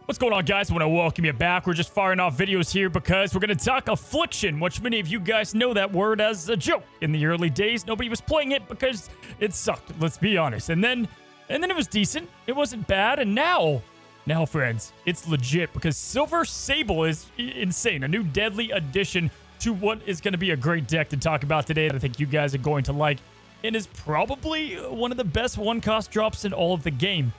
What's going on, guys? I want to welcome you back. We're just firing off videos here because we're going to talk Affliction, which many of you guys know that word as a joke. In the early days, nobody was playing it because it sucked, let's be honest. And then it was decent. It wasn't bad. And now, friends, it's legit because Silver Sable is insane. A new deadly addition to what is going to be a great deck to talk about today that I think you guys are going to like. It is probably one of the best one-cost drops in all of the game.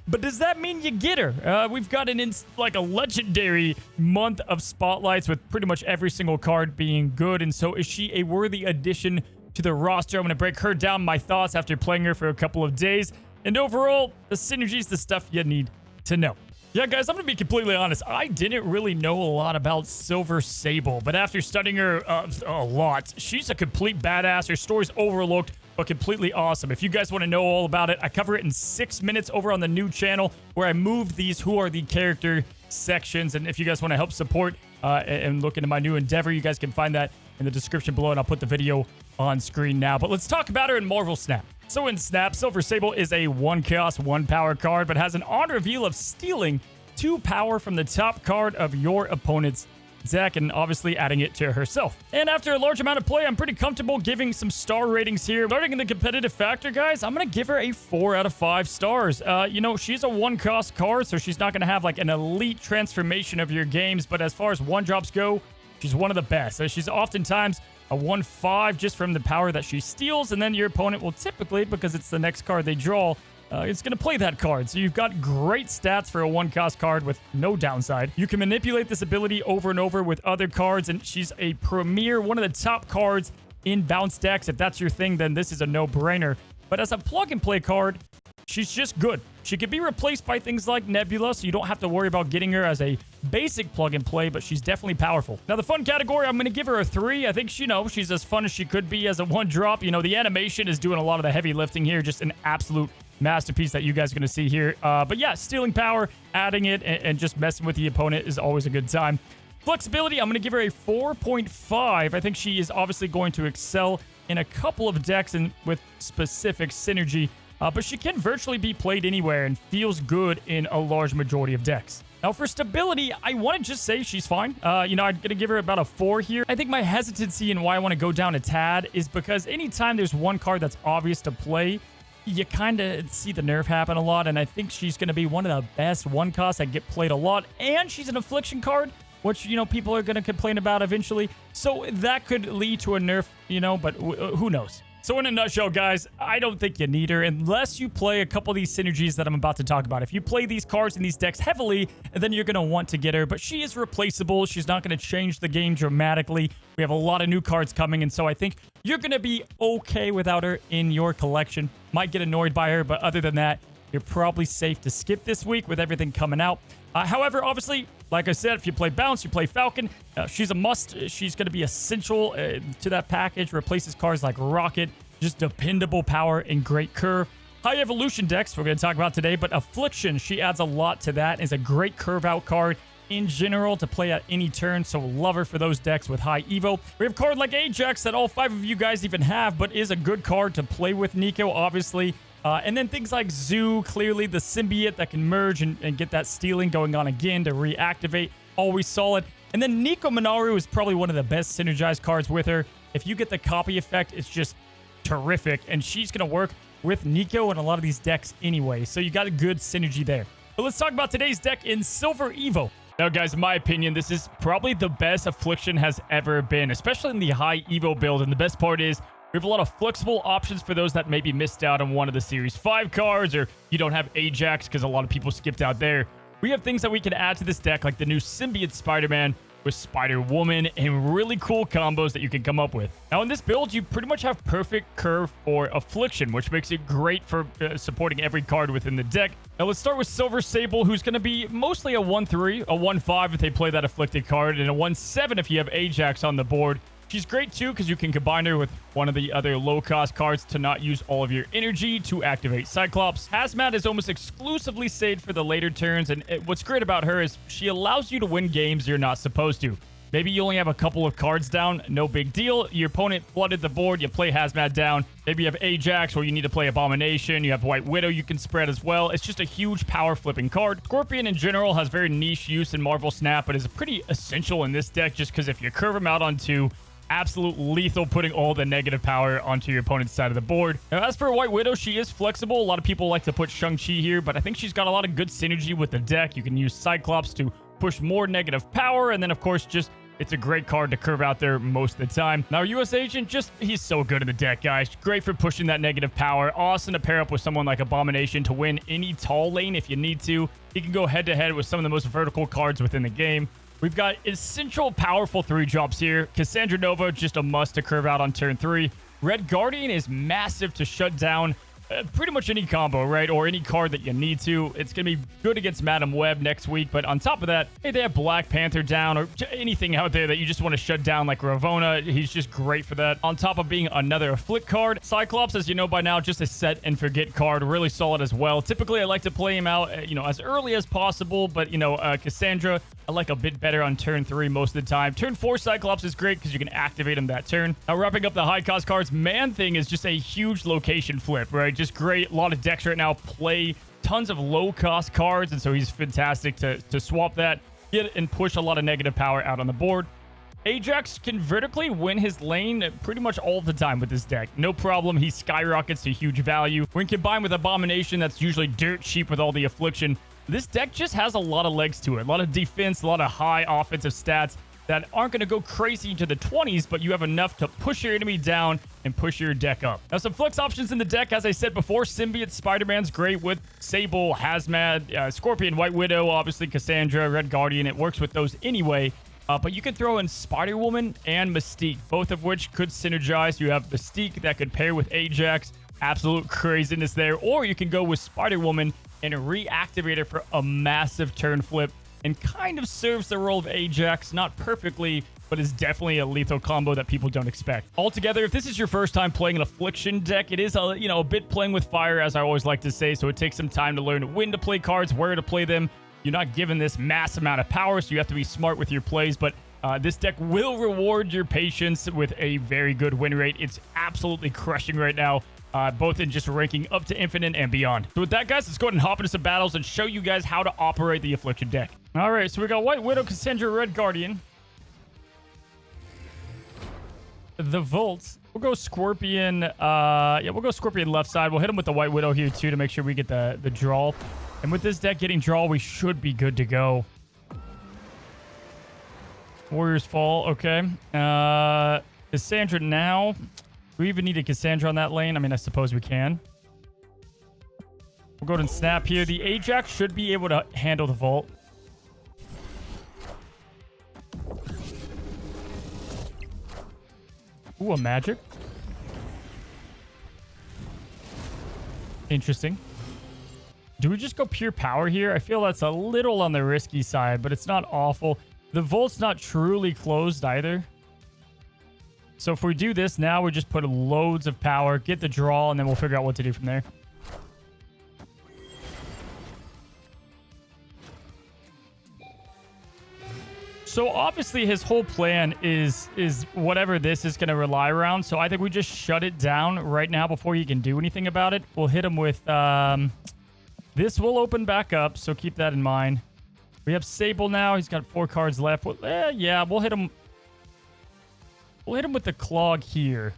But does that mean you get her? We've got a legendary month of spotlights with pretty much every single card being good. And so is she a worthy addition to the roster? I'm going to break her down my thoughts after playing her for a couple of days. And overall, the synergies, the stuff you need to know. Yeah, guys, I'm going to be completely honest. I didn't really know a lot about Silver Sable, but after studying her a lot, she's a complete badass. Her story's overlooked, but completely awesome. If you guys want to know all about it, I cover it in 6 minutes over on the new channel where I moved these Who Are the Character sections. And if you guys want to help support and look into my new endeavor, you guys can find that in the description below, and I'll put the video on screen now. But let's talk about her in Marvel Snap. So in Snap, Silver Sable is a 1-cost, 1-power card, but has an on reveal of stealing 2 power from the top card of your opponent's deck and obviously adding it to herself. And after a large amount of play, I'm pretty comfortable giving some star ratings here. Starting in the competitive factor, guys, I'm going to give her a 4 out of 5 stars. You know, she's a 1-cost card, so she's not going to have like an elite transformation of your games, but as far as 1-drops go, she's one of the best. So she's oftentimes a 1/5 just from the power that she steals, and then your opponent will typically, because it's the next card they draw, it's going to play that card. So you've got great stats for a 1-cost card with no downside. You can manipulate this ability over and over with other cards, and she's a premier, one of the top cards in bounce decks. If that's your thing, then this is a no-brainer. But as a plug-and-play card, she's just good. She could be replaced by things like Nebula, so you don't have to worry about getting her as a basic plug-and-play, but she's definitely powerful. Now, the fun category, I'm going to give her a 3. I think, she's as fun as she could be as a 1-drop. You know, the animation is doing a lot of the heavy lifting here. Just an absolute masterpiece that you guys are going to see here. But yeah, stealing power, adding it, and just messing with the opponent is always a good time. Flexibility, I'm going to give her a 4.5. I think she is obviously going to excel in a couple of decks and with specific synergy. But she can virtually be played anywhere and feels good in a large majority of decks. Now, for stability, I want to just say she's fine. I'm going to give her about a 4 here. I think my hesitancy and why I want to go down a tad is because anytime there's one card that's obvious to play, you kind of see the nerf happen a lot, and I think she's going to be one of the best 1-costs that get played a lot, and she's an Affliction card, which, people are going to complain about eventually. So that could lead to a nerf, but who knows? So in a nutshell, guys, I don't think you need her unless you play a couple of these synergies that I'm about to talk about. If you play these cards in these decks heavily, then you're going to want to get her. But she is replaceable. She's not going to change the game dramatically. We have a lot of new cards coming, and so I think you're going to be okay without her in your collection. Might get annoyed by her, but other than that, you're probably safe to skip this week with everything coming out. However, obviously, like I said, if you play Bounce, you play Falcon, she's a must. She's going to be essential to that package. Replaces cards like Rocket, just dependable power and great curve. High evolution decks we're going to talk about today, but Affliction, she adds a lot to that. Is a great curve out card in general to play at any turn, so love her for those decks with high evo. We have a card like Ajax that all 5 of you guys even have, but is a good card to play with Nico, obviously. And then things like Zoo, clearly the symbiote that can merge and get that stealing going on again to reactivate, always solid. And then Nico Minoru is probably one of the best synergized cards with her. If you get the copy effect, it's just terrific, and she's going to work with Nico in a lot of these decks anyway, so you got a good synergy there. But let's talk about today's deck in Silver Evo. Now, guys, in my opinion, this is probably the best Affliction has ever been, especially in the high Evo build. And the best part is we have a lot of flexible options for those that maybe missed out on one of the Series 5 cards, or you don't have Ajax because a lot of people skipped out there. We have things that we can add to this deck, like the new Symbiote Spider-Man with Spider-Woman, and really cool combos that you can come up with. Now, in this build, you pretty much have perfect curve for Affliction, which makes it great for supporting every card within the deck. Now, let's start with Silver Sable, who's going to be mostly a 1/3, a 1/5 if they play that Afflicted card, and a 1/7 if you have Ajax on the board. She's great too because you can combine her with one of the other low-cost cards to not use all of your energy to activate Cyclops. Hazmat is almost exclusively saved for the later turns, and what's great about her is she allows you to win games you're not supposed to. Maybe you only have a couple of cards down. No big deal. Your opponent flooded the board. You play Hazmat down. Maybe you have Ajax, or you need to play Abomination. You have White Widow you can spread as well. It's just a huge power flipping card. Scorpion in general has very niche use in Marvel Snap, but is pretty essential in this deck just because if you curve him out on 2, absolute lethal, putting all the negative power onto your opponent's side of the board. Now, as for White Widow, she is flexible. A lot of people like to put Shang-Chi here, but I think she's got a lot of good synergy with the deck. You can use Cyclops to push more negative power, and then, of course, just it's a great card to curve out there most of the time. Now, US Agent, he's so good in the deck, guys. Great for pushing that negative power. Awesome to pair up with someone like Abomination to win any tall lane if you need to. He can go head-to-head with some of the most vertical cards within the game. We've got essential powerful 3-drops here. Cassandra Nova, just a must to curve out on turn 3. Red Guardian is massive to shut down pretty much any combo, right? Or any card that you need to. It's going to be good against Madam Web next week. But on top of that, hey, they have Black Panther down or anything out there that you just want to shut down like Ravonna. He's just great for that. On top of being another Afflict card. Cyclops, as you know by now, just a set and forget card. Really solid as well. Typically, I like to play him out, as early as possible. But, Cassandra, I like a bit better on turn 3 most of the time. Turn 4 Cyclops is great because you can activate him that turn. Now, wrapping up the high cost cards, Man-Thing is just a huge location flip, right? Just great. A lot of decks right now play tons of low cost cards, and so he's fantastic to swap that, get and push a lot of negative power out on the board. Ajax can vertically win his lane pretty much all the time with this deck. No problem. He skyrockets to huge value. When combined with Abomination, that's usually dirt cheap with all the Affliction. This deck just has a lot of legs to it. A lot of defense, a lot of high offensive stats that aren't going to go crazy into the 20s, but you have enough to push your enemy down and push your deck up. Now, some flex options in the deck. As I said before, Symbiote Spider-Man's great with Sable, Hazmat, Scorpion, White Widow, obviously Cassandra, Red Guardian. It works with those anyway. But you can throw in Spider-Woman and Mystique, both of which could synergize. You have Mystique that could pair with Ajax. Absolute craziness there. Or you can go with Spider-Woman and reactivate her for a massive turn flip, and kind of serves the role of Ajax, not perfectly, but is definitely a lethal combo that people don't expect. Altogether, if this is your first time playing an Affliction deck, it is a bit playing with fire, as I always like to say, so it takes some time to learn when to play cards, where to play them. You're not given this mass amount of power, so you have to be smart with your plays, but this deck will reward your patience with a very good win rate. It's absolutely crushing right now. Both in just ranking up to Infinite and beyond. So with that, guys, let's go ahead and hop into some battles and show you guys how to operate the Affliction deck. All right, so we got White Widow, Cassandra, Red Guardian. The Volts. We'll go Scorpion. We'll go Scorpion left side. We'll hit him with the White Widow here, too, to make sure we get the draw. And with this deck getting draw, we should be good to go. Warriors Fall, okay. Cassandra now. Do we even need a Cassandra on that lane? I mean, I suppose we can. We'll go ahead and snap here. The Ajax should be able to handle the Vault. Ooh, a magic. Interesting. Do we just go pure power here? I feel that's a little on the risky side, but it's not awful. The Volt's not truly closed either. So if we do this now, we just put loads of power, get the draw, and then we'll figure out what to do from there. So obviously his whole plan is whatever this is going to rely around. So I think we just shut it down right now before he can do anything about it. We'll hit him with... this will open back up, so keep that in mind. We have Sable now. He's got 4 cards left. We'll hit him... We'll hit him with the Clog here.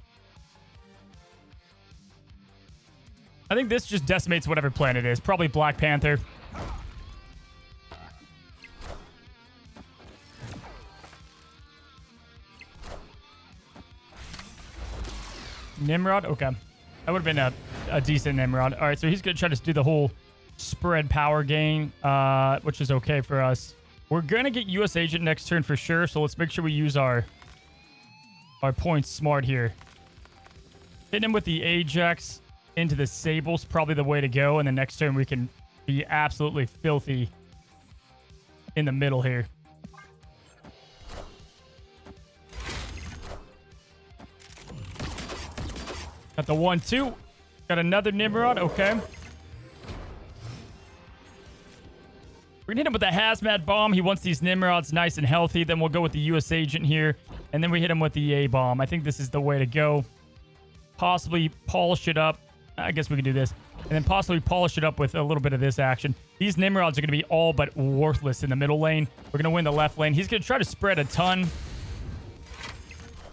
I think this just decimates whatever plan it is. Probably Black Panther. Nimrod? Okay. That would have been a decent Nimrod. All right, so he's going to try to do the whole spread power gain, which is okay for us. We're going to get US Agent next turn for sure, so let's make sure we use our points smart here. Hitting him with the Ajax into the Sable's probably the way to go, and the next turn we can be absolutely filthy in the middle here. Got the 1-2. Got another Nimrod. Okay. We're gonna hit him with the hazmat bomb. He wants these Nimrods nice and healthy. Then we'll go with the US agent here. And then we hit him with the A bomb. I think this is the way to go. Possibly polish it up. I guess we could do this. And then possibly polish it up with a little bit of this action. These Nimrods are going to be all but worthless in the middle lane. We're going to win the left lane. He's going to try to spread a ton.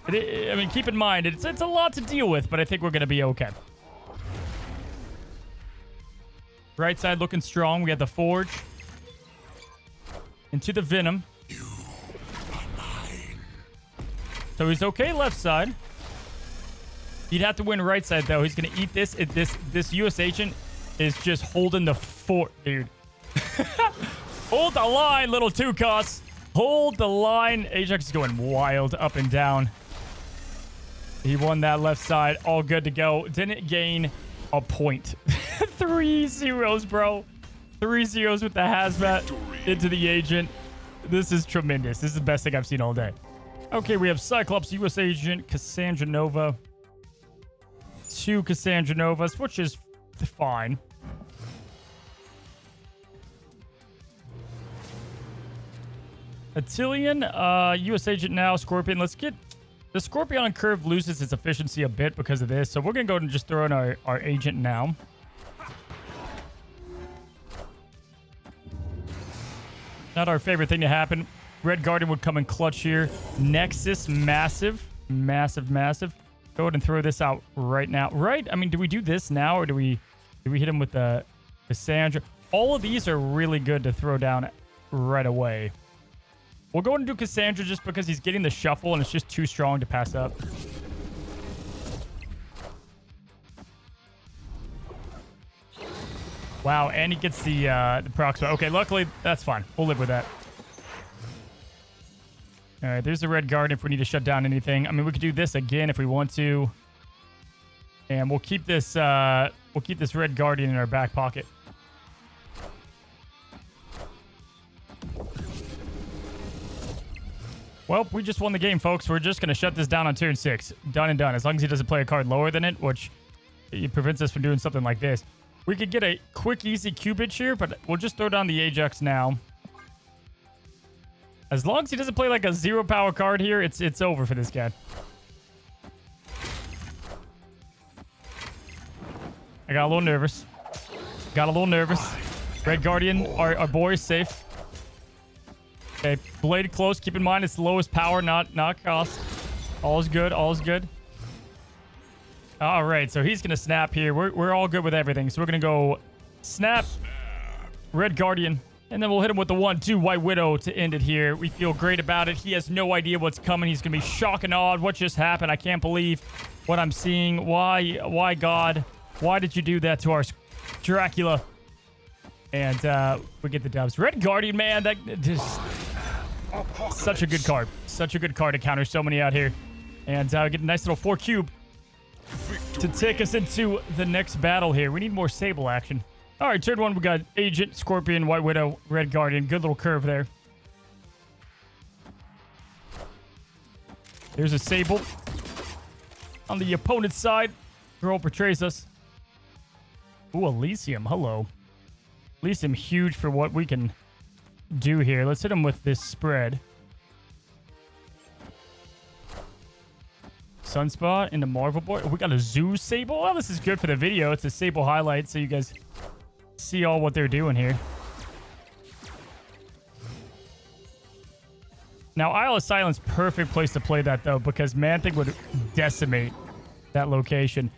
I mean, keep in mind, it's a lot to deal with, but I think we're going to be okay. Right side looking strong. We got the Forge. Into the Venom. So he's okay left side. He'd have to win right side, though. He's going to eat this. This US agent is just holding the fort, dude. Hold the line, little two-costs. Hold the line. Ajax is going wild up and down. He won that left side. All good to go. Didn't gain a point. 3 zeros, bro. 3 zeros with the hazmat into the agent. This is tremendous. This is the best thing I've seen all day. Okay, we have Cyclops, US agent, Cassandra Nova. 2 Cassandra Novas, which is fine. Atilian, US agent now, Scorpion. Let's get... The Scorpion on curve loses its efficiency a bit because of this, so we're going to go and just throw in our agent now. Not our favorite thing to happen. Red Guardian would come in clutch here. Nexus, massive. Massive, massive. Go ahead and throw this out right now. Right? I mean, do we do this now, or do we hit him with the Cassandra? All of these are really good to throw down right away. We'll go ahead and do Cassandra just because he's getting the shuffle, and it's just too strong to pass up. Wow, and he gets the proxima. Okay, luckily, that's fine. We'll live with that. All right, there's the Red Guardian if we need to shut down anything. I mean, we could do this again if we want to. And we'll keep this Red Guardian in our back pocket. Well, we just won the game, folks. We're just going to shut this down on turn 6. Done and done. As long as he doesn't play a card lower than it, which it prevents us from doing something like this. We could get a quick, easy Q-Bitch here, but we'll just throw down the Ajax now. As long as he doesn't play like a 0 power card here, it's over for this guy. I got a little nervous. Red Guardian, our boy is safe. Okay, Blade close. Keep in mind it's the lowest power, not cost. All is good. All is good. All right, so he's gonna snap here. We're all good with everything, so we're gonna go snap, Red Guardian, and then we'll hit him with the 1-2 White Widow to end it here. We feel great about it. He has no idea what's coming. He's gonna be shocked and awed. What just happened? I can't believe what I'm seeing. Why, God? Why did you do that to our Dracula? And we get the dubs. Red Guardian, man, that just such a good card. Such a good card to counter so many out here. And we get a nice little 4 cube to take us into the next battle here. We need more Sable action. All right, turn 1, we got Agent, Scorpion, White Widow, Red Guardian. Good little curve there. There's a Sable. On the opponent's side, girl portrays us. Ooh, Elysium. Hello. Elysium huge for what we can do here. Let's hit him with this spread. Sunspot into Marvel Boy. Oh, we got a Zoo Sable. Well, this is good for the video. It's a Sable highlight, so you guys see all what they're doing here. Now, Isle of Silence, perfect place to play that, though, because Man-Thing would decimate that location.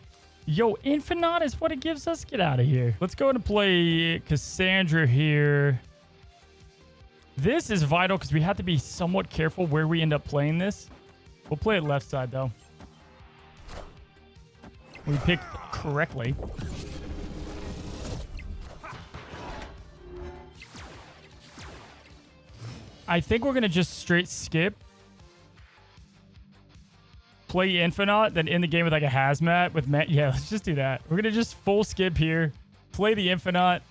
Yo, Infinite is what it gives us? Get out of here. Let's go ahead and play Cassandra here. This is vital because we have to be somewhat careful where we end up playing this. We'll play it left side, though. We picked correctly. I think we're going to just straight skip. Play Infinite, then end the game with like a hazmat with Matt. Yeah, let's just do that. We're going to just full skip here. Play the Infinite.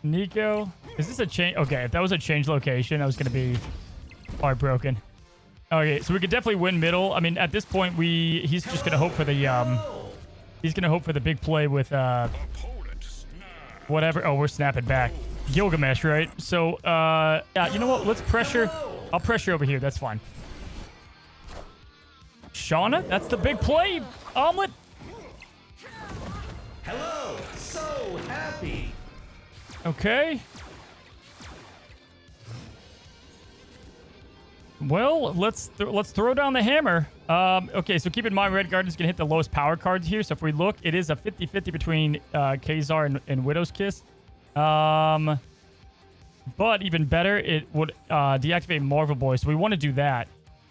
Nico. Is this a change? Okay, if that was a change location, I was going to be heartbroken. Okay, so we could definitely win middle. I mean, at this point, he's just going to hope for the he's going to hope for the big play with whatever. Oh, we're snapping back. Gilgamesh, right? So, yeah, you know what? Let's pressure. I'll pressure over here. That's fine. Shauna, that's the big play. Omelet. Hello, so happy. Okay. Well, let's throw down the hammer. Okay, so keep in mind, Red Guardian's gonna hit the lowest power cards here. So if we look, it is a 50-50 between Khazar and Widow's Kiss. But even better, it would deactivate Marvel Boy. So we want to do that.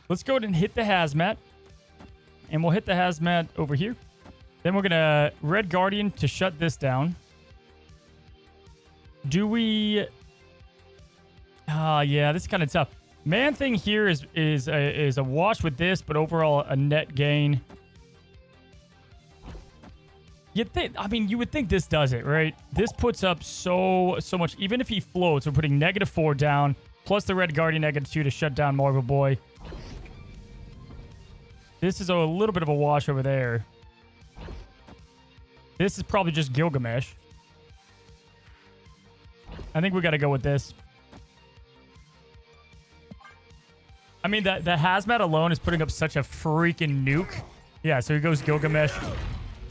Let's go ahead and hit the Hazmat. And we'll hit the Hazmat over here. Then we're going to Red Guardian to shut this down. Do we... yeah, this is kind of tough. Man Thing here is a wash with this, but overall a net gain. You would think this does it, right? This puts up so much. Even if he floats, we're putting -4 down, plus the Red Guardian -2 to shut down Marvel Boy. This is a little bit of a wash over there. This is probably just Gilgamesh. I think we got to go with this. I mean, the Hazmat alone is putting up such a freaking nuke. Yeah, so here goes Gilgamesh.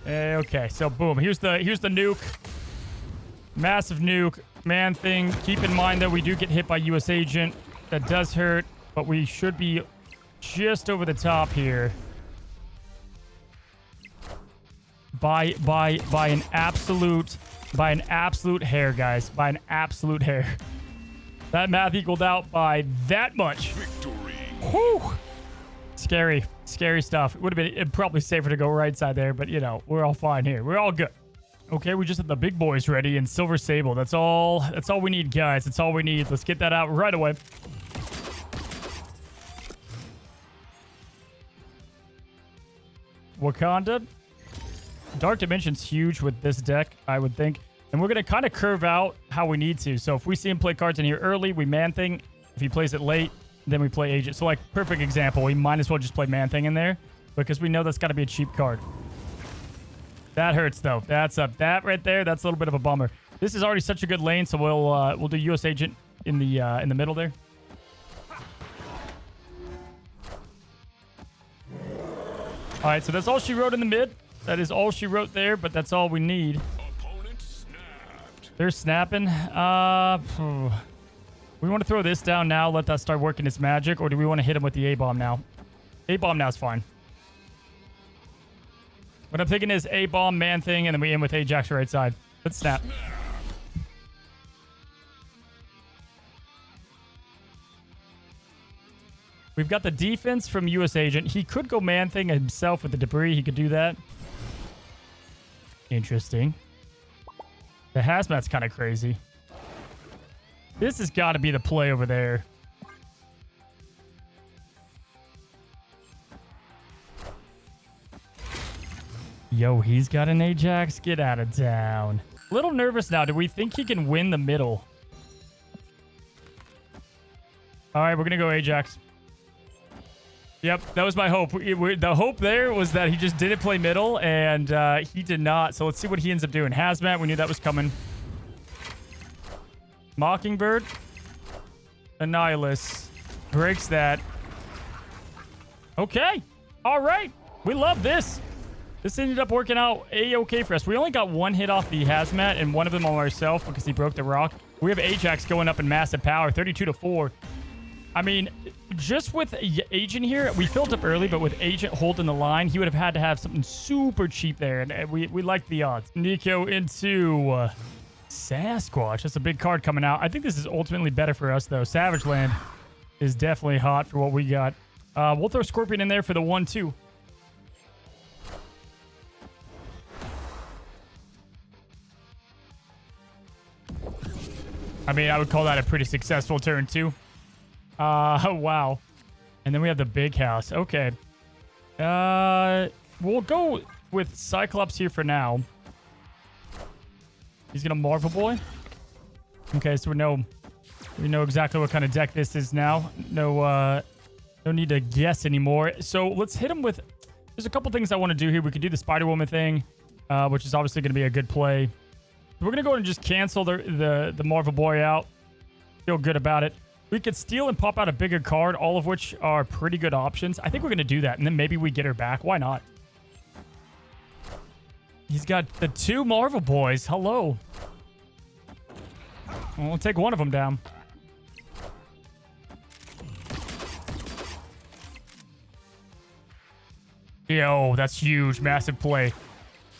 Okay, so boom. Here's the nuke. Massive nuke. Man Thing. Keep in mind that we do get hit by US Agent. That does hurt, but we should be just over the top here. By an absolute hair, guys. By an absolute hair. That math equaled out by that much. Victory. Whew. Scary stuff. It would have been probably safer to go right side there, but you know, we're all fine here. We're all good. Okay, we just have the big boys ready and Silver Sable. That's all we need, guys. That's all we need. Let's get that out right away. Wakanda. Dark Dimension's huge with this deck, I would think. And we're going to kind of curve out how we need to. So if we see him play cards in here early, we Man Thing. If he plays it late, then we play Agent. So like, perfect example. We might as well just play Man Thing in there because we know that's got to be a cheap card. That hurts, though. That right there, that's a little bit of a bummer. This is already such a good lane, so we'll do US Agent in the middle there. All right, so that's all she wrote in the mid. That is all she wrote there, but that's all we need. Opponent snapped. They're snapping. We want to throw this down now, let that start working its magic, or do we want to hit him with the A-bomb now? A-bomb now is fine. What I'm thinking is A-bomb, Man Thing, and then we end with Ajax right side. Let's snap. We've got the defense from US Agent. He could go Man Thing himself with the debris. He could do that. Interesting. The Hazmat's kind of crazy. This has got to be the play over there. Yo, he's got an Ajax. Get out of town. A little nervous now. Do we think he can win the middle? All right, we're going to go Ajax. Yep, that was my hope. The hope there was that he just didn't play middle, and he did not. So let's see what he ends up doing. Hazmat, we knew that was coming. Mockingbird. Annihilus. Breaks that. Okay. All right. We love this. This ended up working out A-okay for us. We only got one hit off the Hazmat and one of them on ourselves because he broke the rock. We have Ajax going up in massive power, 32-4. I mean, just with Agent here, we filled up early, but with Agent holding the line, he would have had to have something super cheap there, and we like the odds. Nico into Sasquatch. That's a big card coming out. I think this is ultimately better for us, though. Savage Land is definitely hot for what we got. We'll throw Scorpion in there for the 1-2. I mean, I would call that a pretty successful turn, too. Wow. And then we have the big house. Okay. We'll go with Cyclops here for now. He's gonna Marvel Boy. Okay, so we know exactly what kind of deck this is now. No need to guess anymore. So let's hit him with... There's a couple things I want to do here. We could do the Spider-Woman thing, which is obviously going to be a good play. We're going to go ahead and just cancel the Marvel Boy out. Feel good about it. We could steal and pop out a bigger card, all of which are pretty good options. I think we're going to do that, and then maybe we get her back. Why not? He's got the 2 Marvel Boys. Hello. We'll take one of them down. Yo, that's huge. Massive play.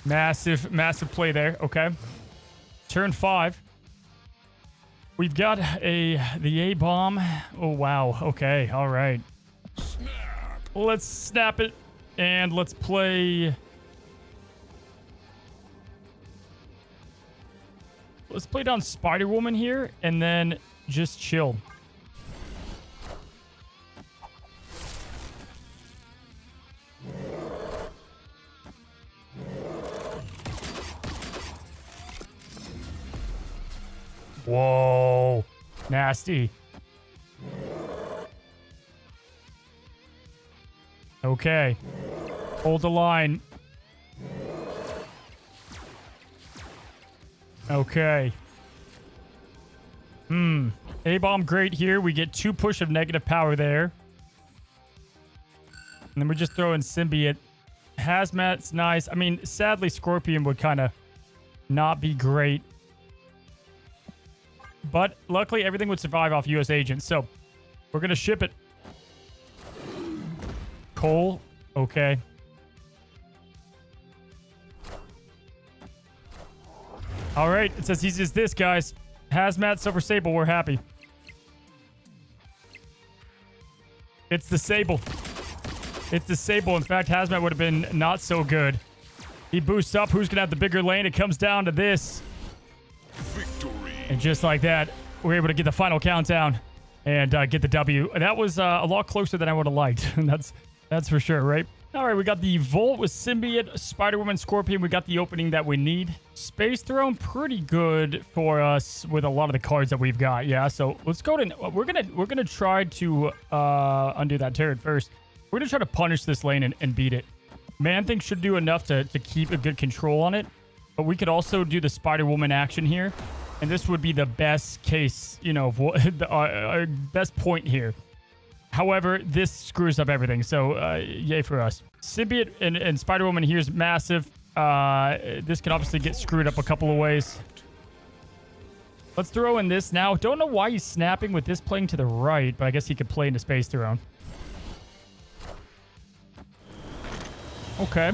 Massive play there. Okay. Turn 5. We've got the A-bomb. Oh, wow. Okay. All right. Snap. Let's snap it. And let's play... Let's play down Spider-Woman here. And then just chill. Whoa. Nasty. Okay. Hold the line. Okay. A-bomb great here. We get 2 push of negative power there. And then we just throw in Symbiote. Hazmat's nice. I mean, sadly, Scorpion would kind of not be great. But luckily, everything would survive off U.S. Agents. So, we're going to ship it. Cole. Okay. All right. It's as easy as this, guys. Hazmat, Silver Sable. We're happy. It's the Sable. It's the Sable. In fact, Hazmat would have been not so good. He boosts up. Who's going to have the bigger lane? It comes down to this. Victory. And just like that, we're able to get the final countdown and get the W. That was a lot closer than I would have liked. That's for sure, right? All right, we got the Volt with Symbiote, Spider-Woman, Scorpion. We got the opening that we need. Space Throne, pretty good for us with a lot of the cards that we've got. Yeah, so let's go to... We're gonna try to undo that turret first. We're gonna try to punish this lane and beat it. Man-Thing should do enough to keep a good control on it. But we could also do the Spider-Woman action here. And this would be the best case, you know, our best point here. However, this screws up everything. So, yay for us. Symbiote and Spider-Woman here is massive. This can obviously get screwed up a couple of ways. Let's throw in this now. Don't know why he's snapping with this playing to the right, but I guess he could play into Space Throne. Okay.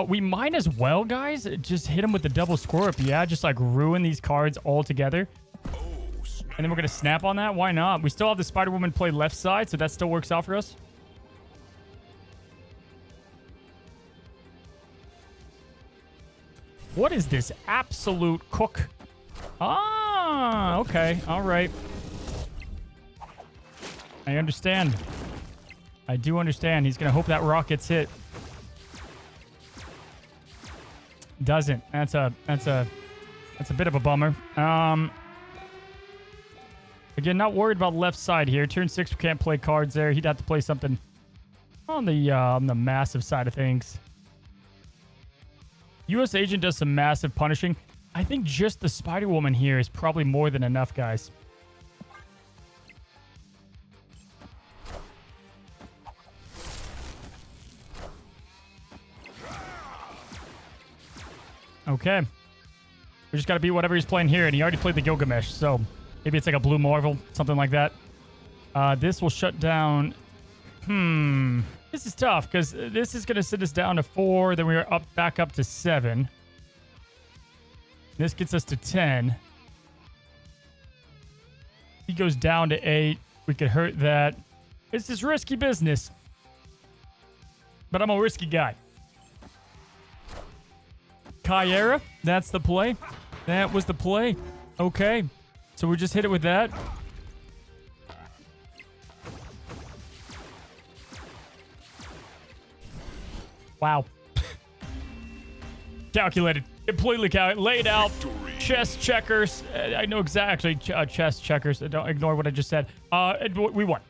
We might as well, guys, just hit him with the double Scorp. Yeah, just like ruin these cards all together. And then we're going to snap on that. Why not? We still have the Spider-Woman play left side, so that still works out for us. What is this absolute cook? Ah, okay. All right. I understand. I do understand. He's going to hope that rock gets hit. Doesn't. That's a bit of a bummer. Again, not worried about left side here. Turn 6, we can't play cards there. He'd have to play something on the massive side of things. U.S. Agent does some massive punishing. I think just the Spider-Woman here is probably more than enough, guys. Okay. We just got to beat whatever he's playing here, and he already played the Gilgamesh, so maybe it's like a blue Marvel, something like that. This will shut down... This is tough, because this is going to sit us down to 4, then we're back up to 7. This gets us to 10. He goes down to 8. We could hurt that. This is risky business. But I'm a risky guy. Kyera, that's the play. That was the play. Okay. So we just hit it with that. Wow. Calculated. Completely calculated. Laid out. chess checkers. I know exactly chess checkers. Don't ignore what I just said. We won.